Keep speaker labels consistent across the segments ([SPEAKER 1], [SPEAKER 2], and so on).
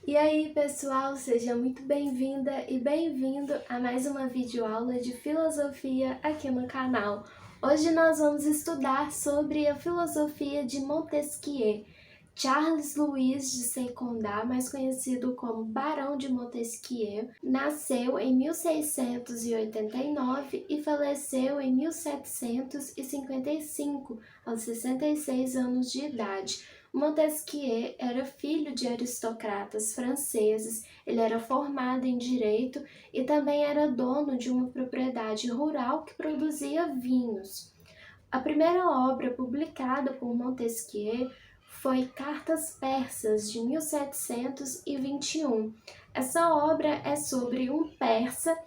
[SPEAKER 1] E aí, pessoal, seja muito bem-vinda e bem-vindo a mais uma videoaula de filosofia aqui no canal. Hoje nós vamos estudar sobre a filosofia de Montesquieu. Charles Louis de Secondat, mais conhecido como Barão de Montesquieu, nasceu em 1689 e faleceu em 1755, aos 66 anos de idade. Montesquieu era filho de aristocratas franceses, ele era formado em direito e também era dono de uma propriedade rural que produzia vinhos. A primeira obra publicada por Montesquieu foi Cartas Persas, de 1721. Essa obra é sobre um persa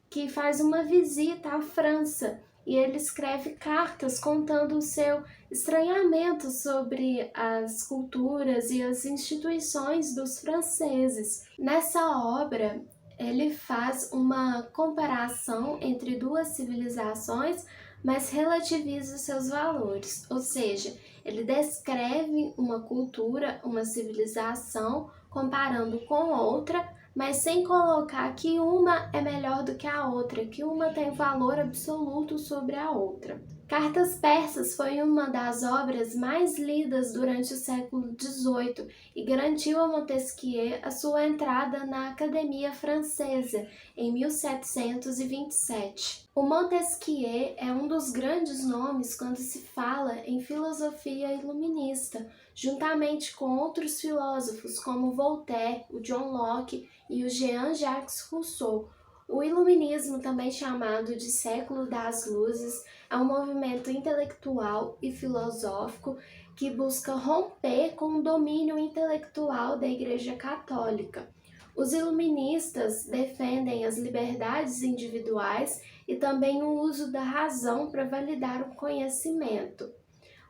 [SPEAKER 1] que faz uma visita à França e ele escreve cartas contando o seu estranhamento sobre as culturas e as instituições dos franceses. Nessa obra, ele faz uma comparação entre duas civilizações, mas relativiza os seus valores, ou seja, ele descreve uma cultura, uma civilização, comparando com outra, mas sem colocar que uma é melhor do que a outra, que uma tem valor absoluto sobre a outra. Cartas Persas foi uma das obras mais lidas durante o século XVIII e garantiu a Montesquieu a sua entrada na Academia Francesa em 1727. O Montesquieu é um dos grandes nomes quando se fala em filosofia iluminista, juntamente com outros filósofos como Voltaire, o John Locke e o Jean-Jacques Rousseau. O iluminismo, também chamado de século das luzes, é um movimento intelectual e filosófico que busca romper com o domínio intelectual da Igreja Católica. Os iluministas defendem as liberdades individuais e também o uso da razão para validar o conhecimento.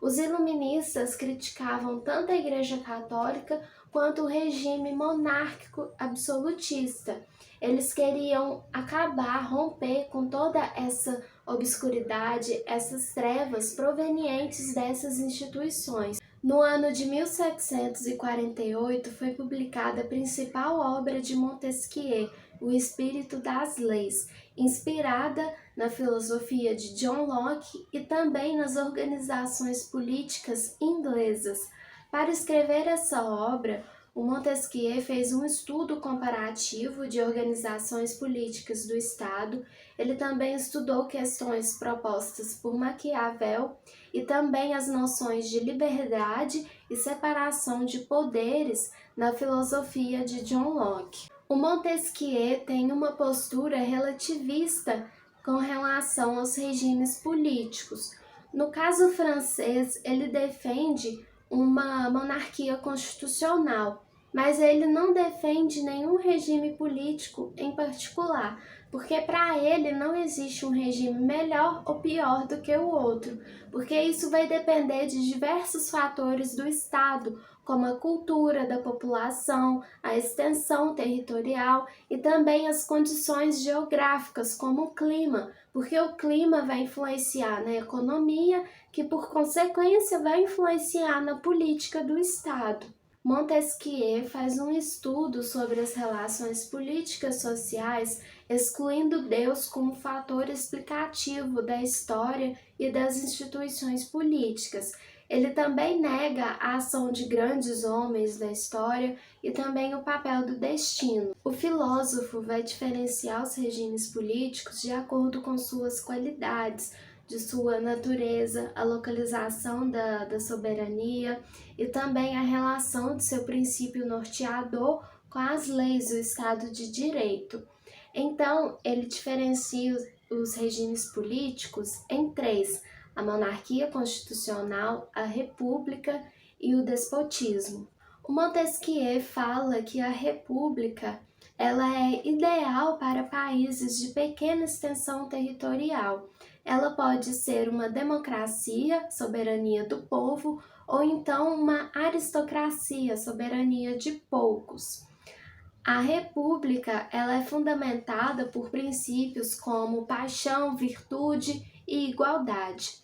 [SPEAKER 1] Os iluministas criticavam tanto a Igreja Católica quanto o regime monárquico absolutista. Eles queriam acabar, romper com toda essa obscuridade, essas trevas provenientes dessas instituições. No ano de 1748 foi publicada a principal obra de Montesquieu, O Espírito das Leis, inspirada na filosofia de John Locke e também nas organizações políticas inglesas. Para escrever essa obra, o Montesquieu fez um estudo comparativo de organizações políticas do Estado. Ele também estudou questões propostas por Maquiavel e também as noções de liberdade e separação de poderes na filosofia de John Locke. O Montesquieu tem uma postura relativista com relação aos regimes políticos. No caso francês, ele defende uma monarquia constitucional, mas ele não defende nenhum regime político em particular, porque para ele não existe um regime melhor ou pior do que o outro, porque isso vai depender de diversos fatores do Estado, como a cultura da população, a extensão territorial e também as condições geográficas, como o clima, porque o clima vai influenciar na economia, que por consequência vai influenciar na política do Estado. Montesquieu faz um estudo sobre as relações políticas sociais, excluindo Deus como fator explicativo da história e das instituições políticas. Ele também nega a ação de grandes homens da história e também o papel do destino. O filósofo vai diferenciar os regimes políticos de acordo com suas qualidades, de sua natureza, a localização da soberania e também a relação de seu princípio norteador com as leis do Estado de Direito. Então, ele diferencia os regimes políticos em três: a monarquia constitucional, a república e o despotismo. O Montesquieu fala que a república ela é ideal para países de pequena extensão territorial. Ela pode ser uma democracia, soberania do povo, ou então uma aristocracia, soberania de poucos. A república ela é fundamentada por princípios como paixão, virtude e igualdade.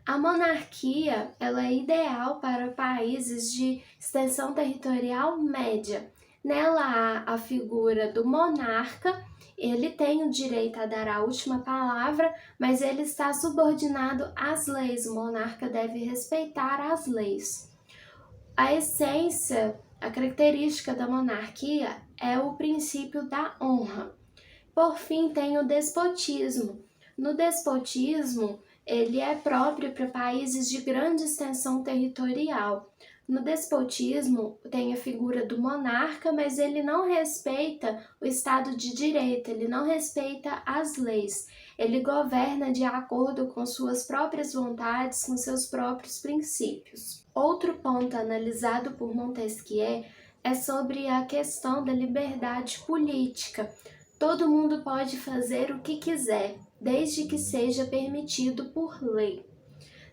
[SPEAKER 1] A monarquia ela é ideal para países de extensão territorial média. Nela há a figura do monarca. Ele tem o direito a dar a última palavra, mas ele está subordinado às leis. O monarca deve respeitar as leis. A essência, a característica da monarquia é o princípio da honra. Por fim, tem o despotismo. No despotismo, ele é próprio para países de grande extensão territorial. No despotismo, tem a figura do monarca, mas ele não respeita o Estado de Direito, ele não respeita as leis. Ele governa de acordo com suas próprias vontades, com seus próprios princípios. Outro ponto analisado por Montesquieu é sobre a questão da liberdade política. Todo mundo pode fazer o que quiser, desde que seja permitido por lei.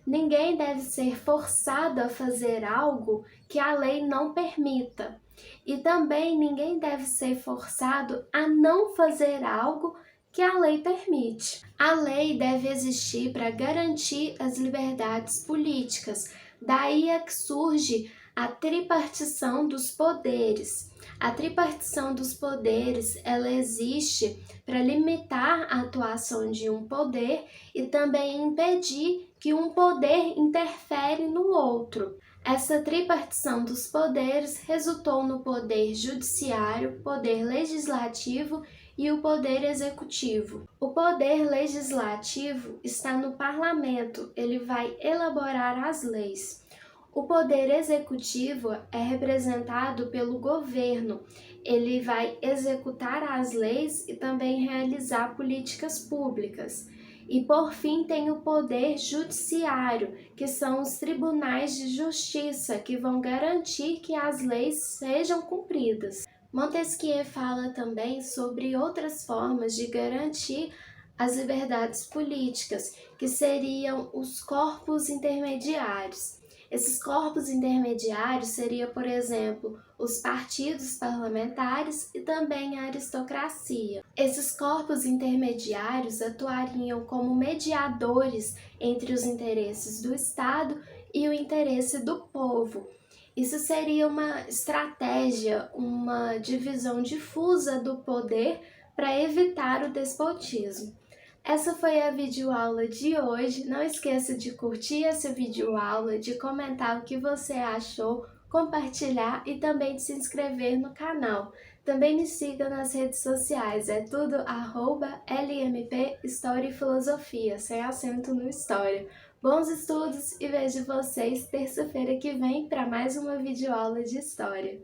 [SPEAKER 1] Ninguém deve ser forçado a fazer algo que a lei não permita. E também ninguém deve ser forçado a não fazer algo que a lei permite. A lei deve existir para garantir as liberdades políticas. Daí é que surge a tripartição dos poderes. A tripartição dos poderes, ela existe para limitar a atuação de um poder e também impedir que um poder interfere no outro. Essa tripartição dos poderes resultou no poder judiciário, poder legislativo e o poder executivo. O poder legislativo está no parlamento, ele vai elaborar as leis. O poder executivo é representado pelo governo. Ele vai executar as leis e também realizar políticas públicas. E por fim tem o poder judiciário, que são os tribunais de justiça, que vão garantir que as leis sejam cumpridas. Montesquieu fala também sobre outras formas de garantir as liberdades políticas, que seriam os corpos intermediários. Esses corpos intermediários seriam, por exemplo, os partidos parlamentares e também a aristocracia. Esses corpos intermediários atuariam como mediadores entre os interesses do Estado e o interesse do povo. Isso seria uma estratégia, uma divisão difusa do poder para evitar o despotismo. Essa foi a videoaula de hoje. Não esqueça de curtir essa videoaula, de comentar o que você achou, compartilhar e também de se inscrever no canal. Também me siga nas redes sociais, é tudo @LMP História e Filosofia, sem acento no História. Bons estudos e vejo vocês terça-feira que vem para mais uma videoaula de História.